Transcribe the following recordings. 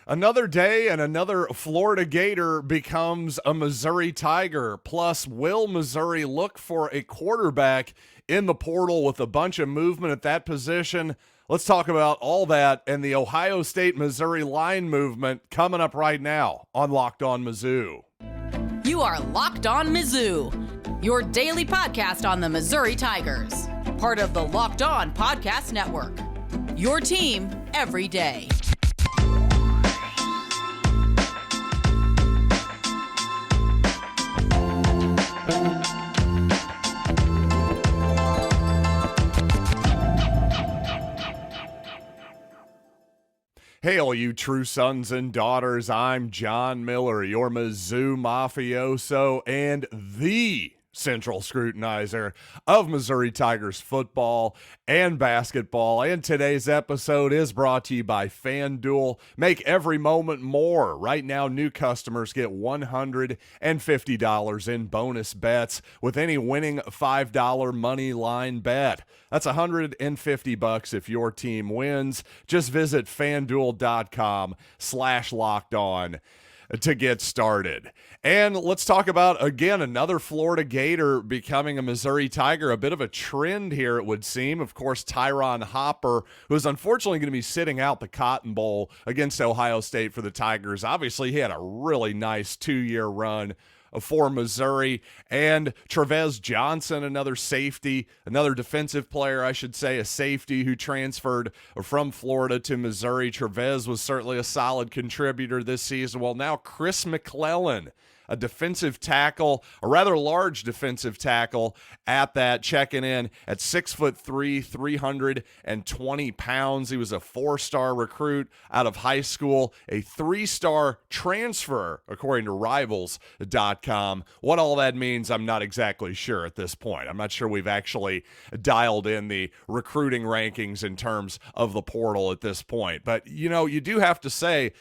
Another day and another Florida Gator becomes a Missouri Tiger. Plus, will Missouri look for a quarterback in the portal with a bunch of movement at that position? Let's talk about all that and the Ohio State-Missouri line movement coming up right now on Locked On Mizzou. You are Locked On Mizzou, your daily podcast on the Missouri Tigers. Part of the Locked On Podcast Network, your team every day. Hey, all you true sons and daughters, I'm John Miller, your Mizzou mafioso and the central scrutinizer of Missouri Tigers football and basketball. And today's episode is brought to you by FanDuel. Make every moment more. Right now, new customers get $150 in bonus bets with any winning $5 money line bet. That's $150 if your team wins. Just visit FanDuel.com/lockedon to get started. And let's talk about, again, another Florida Gator becoming a Missouri Tiger. A bit of a trend here, it would seem. Of course, Tyron Hopper, who's unfortunately going to be sitting out the Cotton Bowl against Ohio State for the Tigers. Obviously, he had a really nice 2-year run for Missouri. And TreVeyon Johnson, another safety, another defensive player, I should say, a safety who transferred from Florida to Missouri. TreVeyon was certainly a solid contributor this season. Well, now Chris McClellan, a defensive tackle, a rather large defensive tackle at that, checking in at 6'3", 320 pounds. He was a 4-star recruit out of high school, a 3-star transfer, according to Rivals.com. What all that means, I'm not exactly sure at this point. I'm not sure we've actually dialed in the recruiting rankings in terms of the portal at this point. But, you know, you do have to say,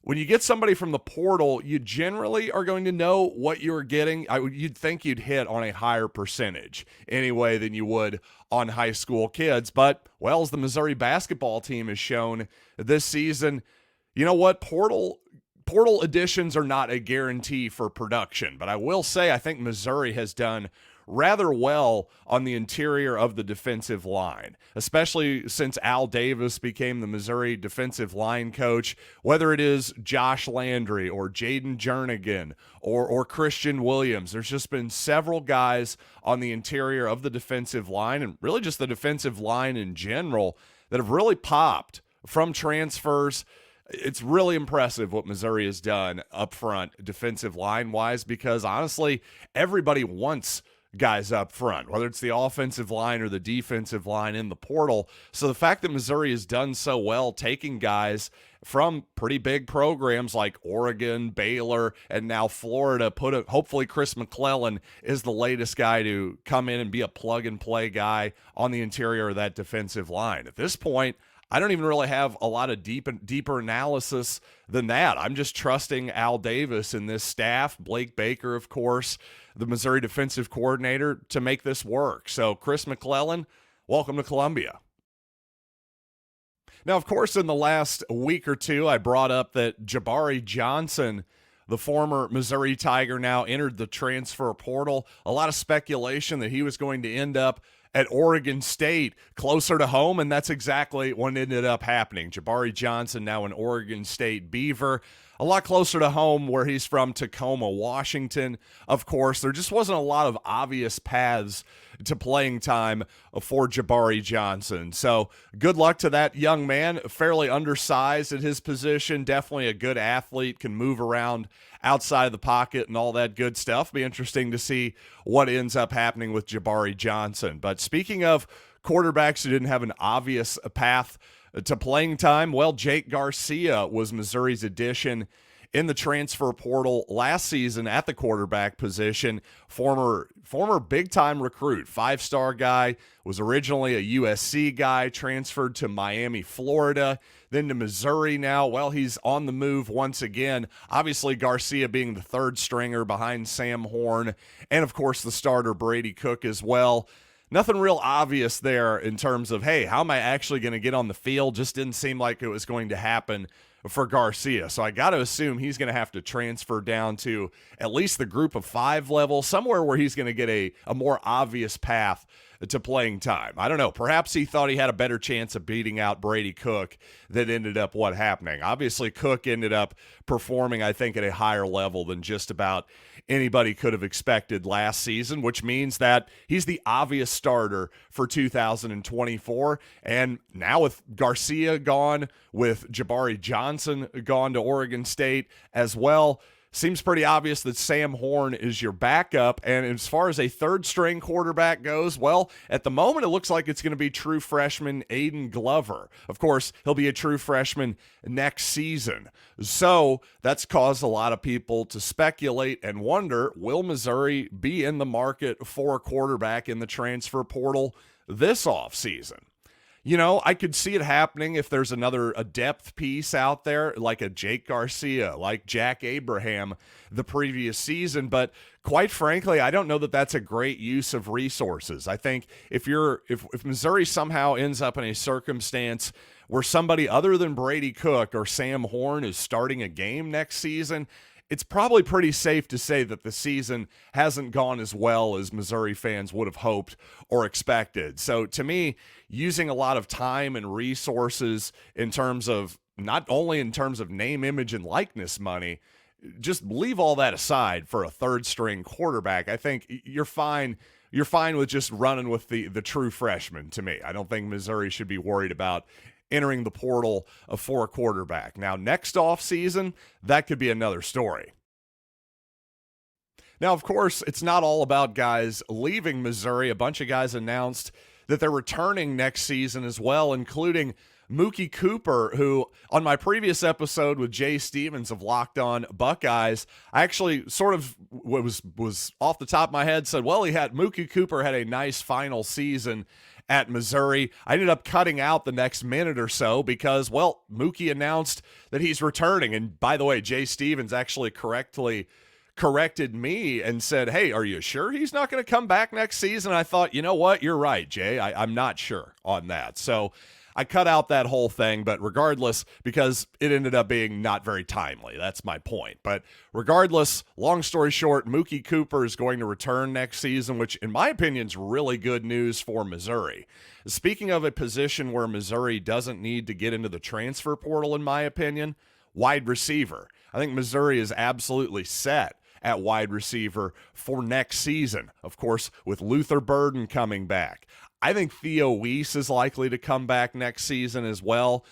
when you get somebody from the portal, you generally are going to know what you're getting. You'd think you'd hit on a higher percentage anyway than you would on high school kids. But, well, as the Missouri basketball team has shown this season, you know what? Portal additions are not a guarantee for production. But I will say I think Missouri has done rather well on the interior of the defensive line, especially since Al Davis became the Missouri defensive line coach. Whether it is Josh Landry or Jaden Jernigan or Christian Williams, there's just been several guys on the interior of the defensive line and really just the defensive line in general that have really popped from transfers. It's really impressive what Missouri has done up front defensive line-wise because, honestly, everybody wants guys up front, whether it's the offensive line or the defensive line in the portal. So the fact that Missouri has done so well taking guys from pretty big programs like Oregon, Baylor, and now Florida, hopefully Chris McClellan is the latest guy to come in and be a plug-and-play guy on the interior of that defensive line. At this point, I don't even really have a lot of deeper analysis than that. I'm just trusting Al Davis and this staff, Blake Baker, of course, the Missouri defensive coordinator, to make this work. So, Chris McClellan, welcome to Columbia. Now, of course, in the last week or two, I brought up that Gabarri Johnson, the former Missouri Tiger, now entered the transfer portal. A lot of speculation that he was going to end up at Oregon State, closer to home, and that's exactly what ended up happening. Gabarri Johnson, now an Oregon State Beaver, a lot closer to home where he's from, Tacoma, Washington. Of course, there just wasn't a lot of obvious paths to playing time for Gabarri Johnson. So good luck to that young man, fairly undersized at his position, definitely a good athlete, can move around outside of the pocket and all that good stuff. Be interesting to see what ends up happening with Gabarri Johnson. But speaking of quarterbacks who didn't have an obvious path to playing time, well, Jake Garcia was Missouri's addition in the transfer portal last season at the quarterback position. Former big-time recruit, 5-star guy, was originally a USC guy, transferred to Miami, Florida, then to Missouri now. Well, he's on the move once again. Obviously, Garcia being the third stringer behind Sam Horn, and of course the starter Brady Cook as well. Nothing real obvious there in terms of, hey, how am I actually going to get on the field? Just didn't seem like it was going to happen for Garcia. So I got to assume he's going to have to transfer down to at least the group of 5 level, somewhere where he's going to get a more obvious path to playing time. I don't know. Perhaps he thought he had a better chance of beating out Brady Cook that ended up happening. Obviously, Cook ended up performing, I think, at a higher level than just about anybody could have expected last season, which means that he's the obvious starter for 2024. And now with Garcia gone, with Gabarri Johnson gone to Oregon State as well, seems pretty obvious that Sam Horn is your backup. And as far as a third-string quarterback goes, well, at the moment, it looks like it's going to be true freshman Aiden Glover. Of course, he'll be a true freshman next season. So that's caused a lot of people to speculate and wonder, will Missouri be in the market for a quarterback in the transfer portal this offseason? You know, I could see it happening if there's a depth piece out there, like a Jake Garcia, like Jack Abraham the previous season. But quite frankly, I don't know that that's a great use of resources. I think if Missouri somehow ends up in a circumstance where somebody other than Brady Cook or Sam Horn is starting a game next season, it's probably pretty safe to say that the season hasn't gone as well as Missouri fans would have hoped or expected. So to me, using a lot of time and resources in terms of not only in terms of name, image, and likeness money, just leave all that aside for a third string quarterback. I think you're fine. You're fine with just running with the true freshman to me. I don't think Missouri should be worried about entering the portal for a quarterback. Now, next offseason, that could be another story. Now, of course, it's not all about guys leaving Missouri. A bunch of guys announced that they're returning next season as well, including Mookie Cooper, who on my previous episode with Jay Stevens of Locked On Buckeyes, I actually sort of was off the top of my head said, well, Mookie Cooper had a nice final season at Missouri. I ended up cutting out the next minute or so because, well, Mookie announced that he's returning. And by the way, Jay Stevens actually corrected me and said, hey, are you sure he's not going to come back next season? I thought, you know what? You're right, Jay. I'm not sure on that. So I cut out that whole thing, but regardless, because it ended up being not very timely. That's my point. But regardless, long story short, Mookie Cooper is going to return next season, which in my opinion is really good news for Missouri. Speaking of a position where Missouri doesn't need to get into the transfer portal, in my opinion, wide receiver. I think Missouri is absolutely set at wide receiver for next season. Of course, with Luther Burden coming back. I think Theo Weiss is likely to come back next season as well.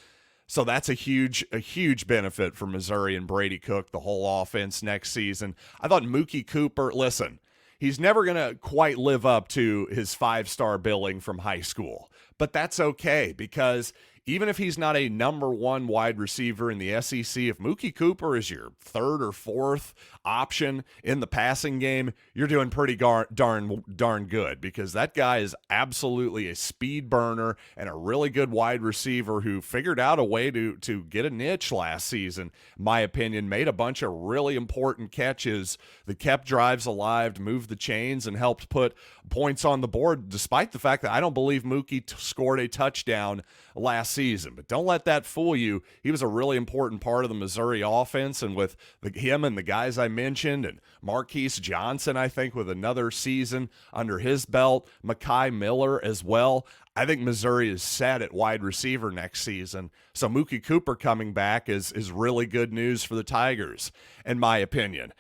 So that's a huge benefit for Missouri and Brady Cook, the whole offense next season. I thought Mookie Cooper, listen, he's never going to quite live up to his 5-star billing from high school. But that's okay, because even if he's not a number one wide receiver in the SEC, if Mookie Cooper is your third or fourth option in the passing game, you're doing pretty darn good, because that guy is absolutely a speed burner and a really good wide receiver who figured out a way to get a niche last season, in my opinion, made a bunch of really important catches that kept drives alive, moved the chains, and helped put points on the board, despite the fact that I don't believe Mookie scored a touchdown last season. But don't let that fool you. He was a really important part of the Missouri offense, and with him and the guys I mentioned, and Marquise Johnson, I think, with another season under his belt, Mekhi Miller as well, I think Missouri is set at wide receiver next season. So Mookie Cooper coming back is really good news for the Tigers, in my opinion.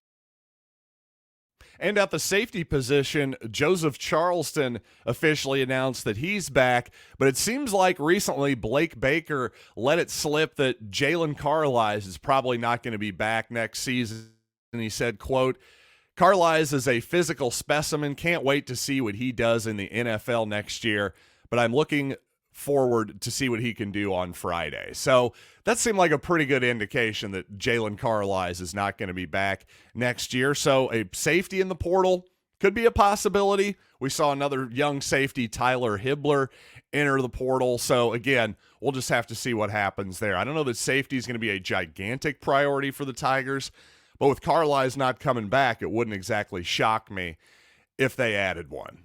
And at the safety position, Joseph Charleston officially announced that he's back, but it seems like recently Blake Baker let it slip that Jalen Carlies is probably not going to be back next season. And he said, quote, Carlies is a physical specimen. Can't wait to see what he does in the NFL next year, but I'm looking forward to see what he can do on Friday. So that seemed like a pretty good indication that Jalen Carlies is not going to be back next year. So a safety in the portal could be a possibility. We saw another young safety, Tyler Hibbler, enter the portal. So again, we'll just have to see what happens there. I don't know that safety is going to be a gigantic priority for the Tigers, but with Carlies not coming back, it wouldn't exactly shock me if they added one.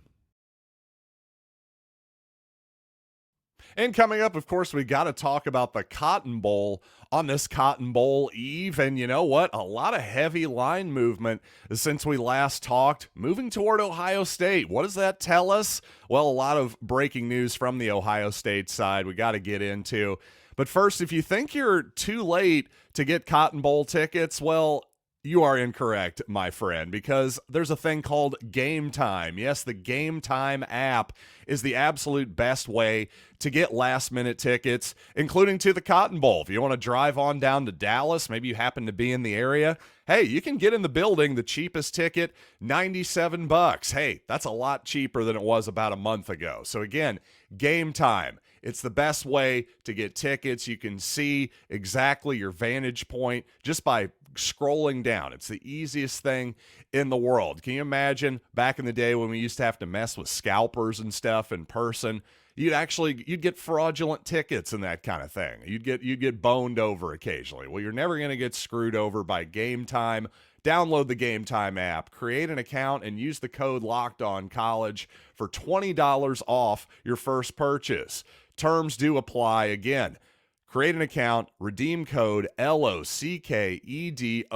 And coming up, of course, we got to talk about the Cotton Bowl on this Cotton Bowl Eve. And you know what? A lot of heavy line movement since we last talked, moving toward Ohio State. What does that tell us? Well, a lot of breaking news from the Ohio State side we got to get into. But first, if you think you're too late to get Cotton Bowl tickets, well, you are incorrect, my friend, because there's a thing called Game Time. Yes, the Game Time app is the absolute best way to get last-minute tickets, including to the Cotton Bowl. If you want to drive on down to Dallas, maybe you happen to be in the area, hey, you can get in the building. The cheapest ticket, $97. Hey, that's a lot cheaper than it was about a month ago. So again, Game Time. It's the best way to get tickets. You can see exactly your vantage point just by scrolling down. It's the easiest thing in the world. Can you imagine back in the day when we used to have to mess with scalpers and stuff in person? You'd get fraudulent tickets and that kind of thing. You'd get boned over occasionally. Well, you're never going to get screwed over by Game Time. Download the Game Time app, create an account, and use the code LOCKEDONCollege for $20 off your first purchase. Terms do apply. Again, create an account, redeem code LOCKEDONCOLLEGE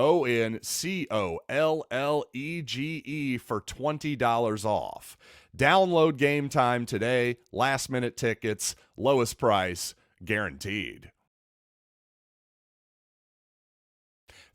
for $20 off. Download Game Time today. Last minute tickets, lowest price, guaranteed.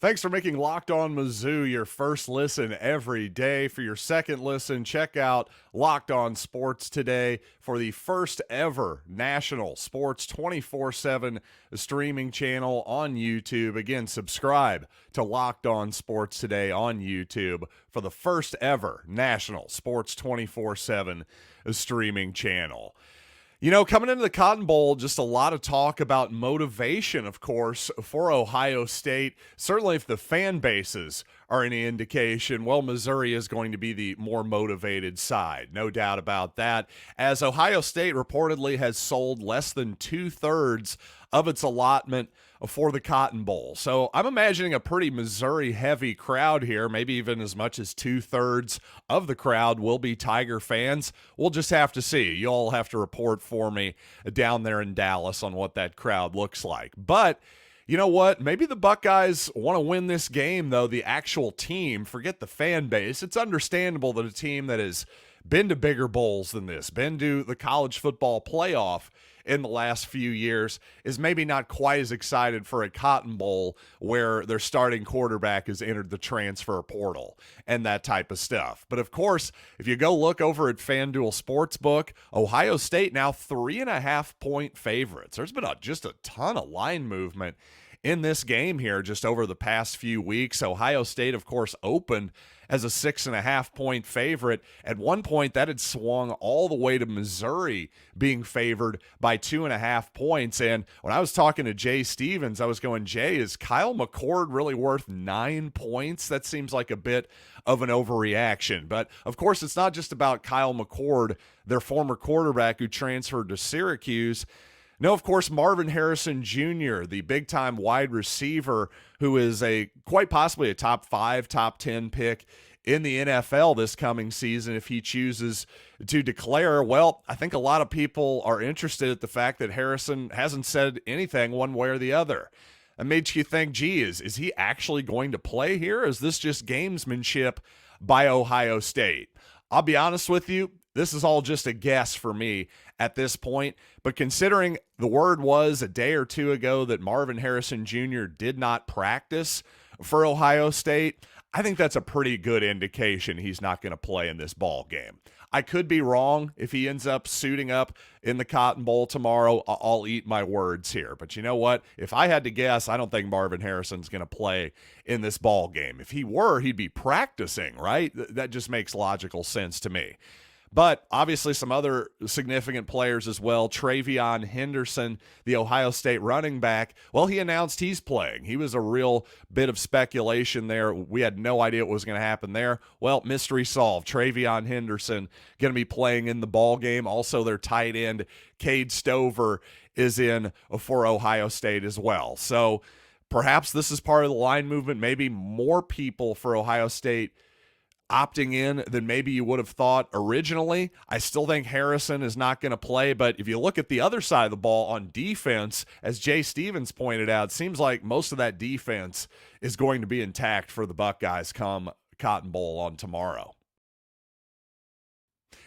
Thanks for making Locked On Mizzou your first listen every day. For your second listen, check out Locked On Sports Today for the first ever national sports 24/7 streaming channel on YouTube. Again, subscribe to Locked On Sports Today on YouTube for the first ever national sports 24/7 streaming channel. You know, coming into the Cotton Bowl, just a lot of talk about motivation, of course, for Ohio State. Certainly if the fan bases are any indication, well, Missouri is going to be the more motivated side. No doubt about that, as Ohio State reportedly has sold less than 2/3 of its allotment for the Cotton Bowl. So I'm imagining a pretty Missouri-heavy crowd here, maybe even as much as 2/3 of the crowd will be Tiger fans. We'll just have to see. You all have to report for me down there in Dallas on what that crowd looks like. But you know what? Maybe the Buckeyes want to win this game, though. The actual team, forget the fan base. It's understandable that a team that has been to bigger bowls than this, been to the college football playoff in the last few years, is maybe not quite as excited for a Cotton Bowl where their starting quarterback has entered the transfer portal and that type of stuff. But of course, if you go look over at FanDuel Sportsbook, Ohio State now 3.5-point favorites. There's been just a ton of line movement in this game here just over the past few weeks. Ohio State, of course, opened as a 6.5-point favorite. At one point, that had swung all the way to Missouri being favored by 2.5 points. And when I was talking to Jay Stevens, I was going, Jay, is Kyle McCord really worth 9 points? That seems like a bit of an overreaction. But, of course, it's not just about Kyle McCord, their former quarterback who transferred to Syracuse. No, of course, Marvin Harrison Jr., the big-time wide receiver who is quite possibly a top 5, top 10 pick in the NFL this coming season if he chooses to declare. Well, I think a lot of people are interested at the fact that Harrison hasn't said anything one way or the other. It made you think, gee, is he actually going to play here? Or is this just gamesmanship by Ohio State? I'll be honest with you, this is all just a guess for me at this point, but considering the word was a day or two ago that Marvin Harrison Jr. did not practice for Ohio State, I think that's a pretty good indication he's not going to play in this ball game. I could be wrong. If he ends up suiting up in the Cotton Bowl tomorrow, I'll eat my words here. But you know what? If I had to guess, I don't think Marvin Harrison's going to play in this ball game. If he were, he'd be practicing, right? That just makes logical sense to me. But obviously some other significant players as well. TreVeyon Henderson, the Ohio State running back, well, he announced he's playing. He was a real bit of speculation there. We had no idea what was going to happen there. Well, mystery solved. TreVeyon Henderson going to be playing in the ball game. Also, their tight end, Cade Stover, is in for Ohio State as well. So perhaps this is part of the line movement. Maybe more people for Ohio State opting in than maybe you would have thought originally. I still think Harrison is not going to play, but if you look at the other side of the ball on defense, as Jay Stevens pointed out, it seems like most of that defense is going to be intact for the Buckeyes come Cotton Bowl on tomorrow.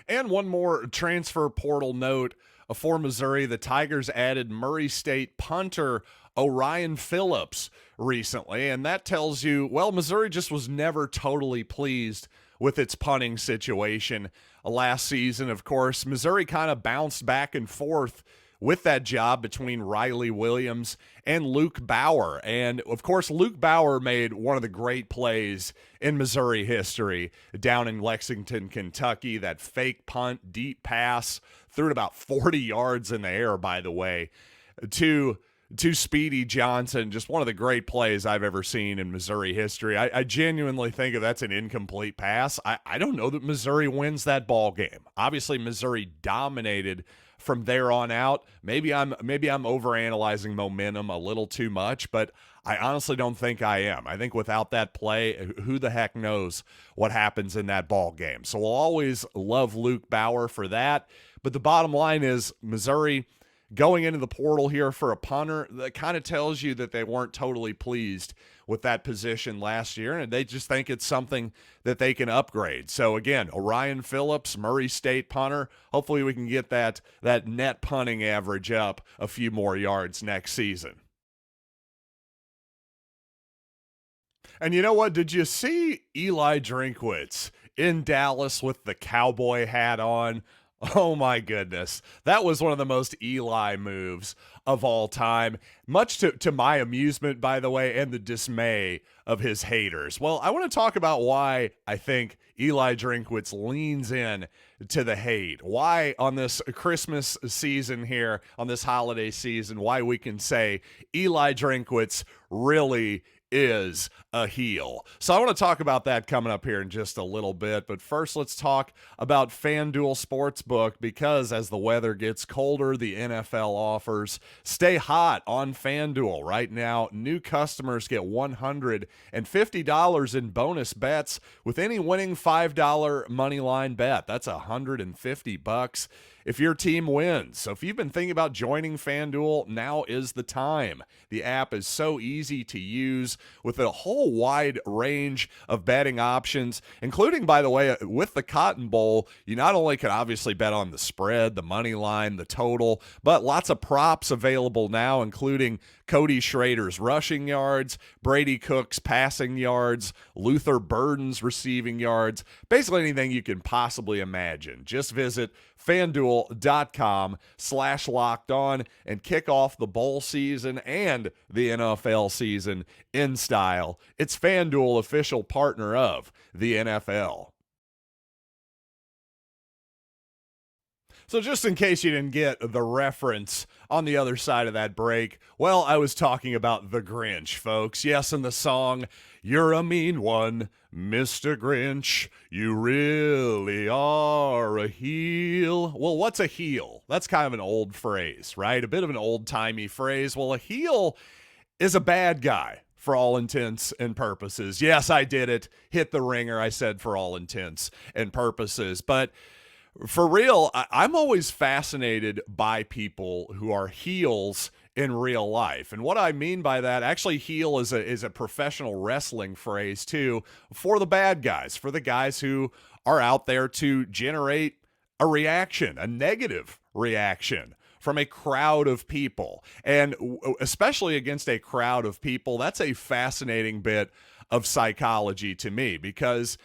And one more transfer portal note for Missouri. The Tigers added Murray State punter Orion Phillips recently, and that tells you, well, Missouri just was never totally pleased with its punting situation last season. Of course, Missouri kind of bounced back and forth with that job between Riley Williams and Luke Bauer. And, of course, Luke Bauer made one of the great plays in Missouri history down in Lexington, Kentucky, that fake punt, deep pass, threw it about 40 yards in the air, by the way, to Speedy Johnson. Just one of the great plays I've ever seen in Missouri history. I genuinely think if that's an incomplete pass, I don't know that Missouri wins that ball game. Obviously, Missouri dominated from there on out. Maybe I'm overanalyzing momentum a little too much, but I honestly don't think I am. I think without that play, who the heck knows what happens in that ball game. So we'll always love Luke Bauer for that. But the bottom line is Missouri going into the portal here for a punter, that kind of tells you that they weren't totally pleased with that position last year, and they just think it's something that they can upgrade. So again, Orion Phillips, Murray State punter. Hopefully we can get that net punting average up a few more yards next season. And you know what? Did you see Eli Drinkwitz in Dallas with the cowboy hat on? Oh my goodness. That was one of the most Eli moves of all time, much to my amusement, by the way, and the dismay of his haters. Well, I want to talk about why I think Eli Drinkwitz leans in to the hate. Why on this Christmas season here, on this holiday season, why we can say Eli Drinkwitz really is a heel. So I want to talk about that coming up here in just a little bit. But first, let's talk about FanDuel Sportsbook, because as the weather gets colder, the NFL offers stay hot on FanDuel. Right now, new customers get $150 in bonus bets with any winning $5 moneyline bet. That's $150 if your team wins. So if you've been thinking about joining FanDuel, now is the time. The app is so easy to use with a whole wide range of betting options, including, by the way, with the Cotton Bowl, you not only can obviously bet on the spread, the money line, the total, but lots of props available now, including Cody Schrader's rushing yards, Brady Cook's passing yards, Luther Burden's receiving yards, basically anything you can possibly imagine. Just visit FanDuel.com/lockedon and kick off the bowl season and the NFL season in style. It's FanDuel, official partner of the NFL. So just in case you didn't get the reference on the other side of that break, well, I was talking about the Grinch, folks. Yes, in the song, "You're a mean one, Mr. Grinch. You really are a heel." Well, what's a heel? That's kind of an old phrase, right? A bit of an old-timey phrase. Well, a heel is a bad guy for all intents and purposes. Yes, I did it. Hit the ringer. I said for all intents and purposes. But for real, I'm always fascinated by people who are heels in real life. And what I mean by that, actually, heel is a professional wrestling phrase too, for the bad guys, for the guys who are out there to generate a reaction, a negative reaction from a crowd of people. And especially against a crowd of people, that's a fascinating bit of psychology to me, because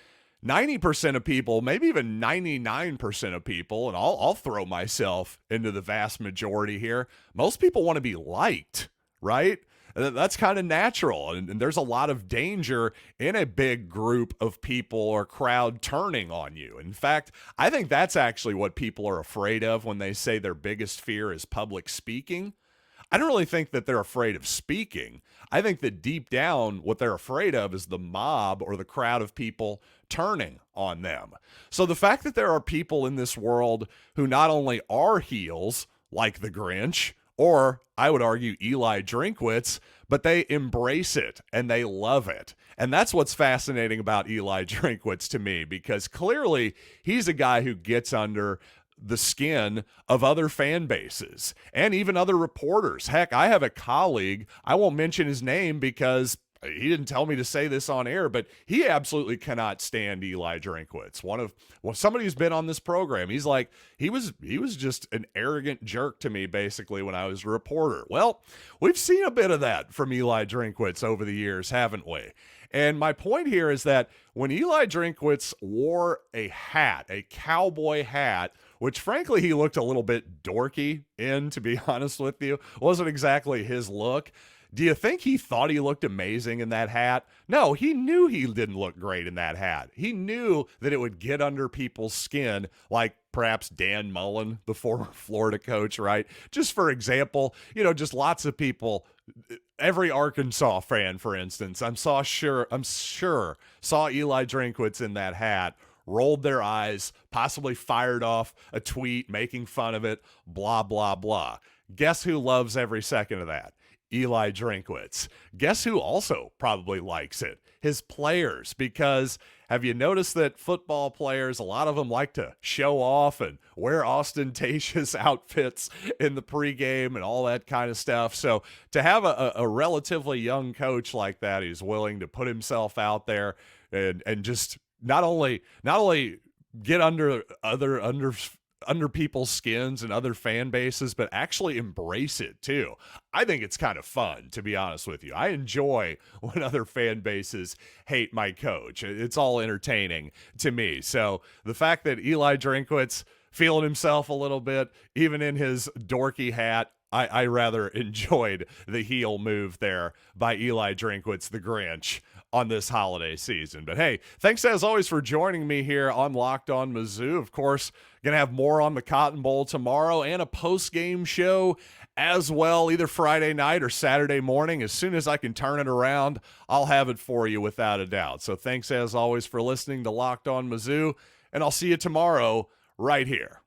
90% of people, maybe even 99% of people, and I'll throw myself into the vast majority here, most people want to be liked, right? That's kind of natural, and there's a lot of danger in a big group of people or crowd turning on you. In fact, I think that's actually what people are afraid of when they say their biggest fear is public speaking. I don't really think that they're afraid of speaking. I think that deep down, what they're afraid of is the mob or the crowd of people turning on them. So the fact that there are people in this world who not only are heels, like the Grinch, or I would argue Eli Drinkwitz, but they embrace it and they love it. And that's what's fascinating about Eli Drinkwitz to me, because clearly he's a guy who gets under the skin of other fan bases and even other reporters. Heck, I have a colleague, I won't mention his name because he didn't tell me to say this on air, but he absolutely cannot stand Eli Drinkwitz. Somebody who's been on this program, he's like, he was just an arrogant jerk to me basically when I was a reporter. Well, we've seen a bit of that from Eli Drinkwitz over the years, haven't we? And my point here is that when Eli Drinkwitz wore a hat, a cowboy hat, which frankly he looked a little bit dorky in, to be honest with you, wasn't exactly his look. Do you think he thought he looked amazing in that hat? No, he knew he didn't look great in that hat. He knew that it would get under people's skin, like perhaps Dan Mullen, the former Florida coach, right? Just for example, just lots of people, every Arkansas fan, for instance, I'm sure saw Eli Drinkwitz in that hat, rolled their eyes, possibly fired off a tweet making fun of it, blah, blah, blah. Guess who loves every second of that? Eli Drinkwitz. Guess who also probably likes it? His players, because have you noticed that football players, a lot of them like to show off and wear ostentatious outfits in the pregame and all that kind of stuff. So to have a relatively young coach like that, who's willing to put himself out there and just not only get under people's skins and other fan bases, but actually embrace it too. I think it's kind of fun, to be honest with you. I enjoy when other fan bases hate my coach. It's all entertaining to me. So the fact that Eli Drinkwitz feeling himself a little bit, even in his dorky hat, I rather enjoyed the heel move there by Eli Drinkwitz, the Grinch, on this holiday season. But hey, thanks as always for joining me here on Locked On Mizzou. Of course, going to have more on the Cotton Bowl tomorrow and a post-game show as well, either Friday night or Saturday morning. As soon as I can turn it around, I'll have it for you without a doubt. So thanks as always for listening to Locked On Mizzou, and I'll see you tomorrow right here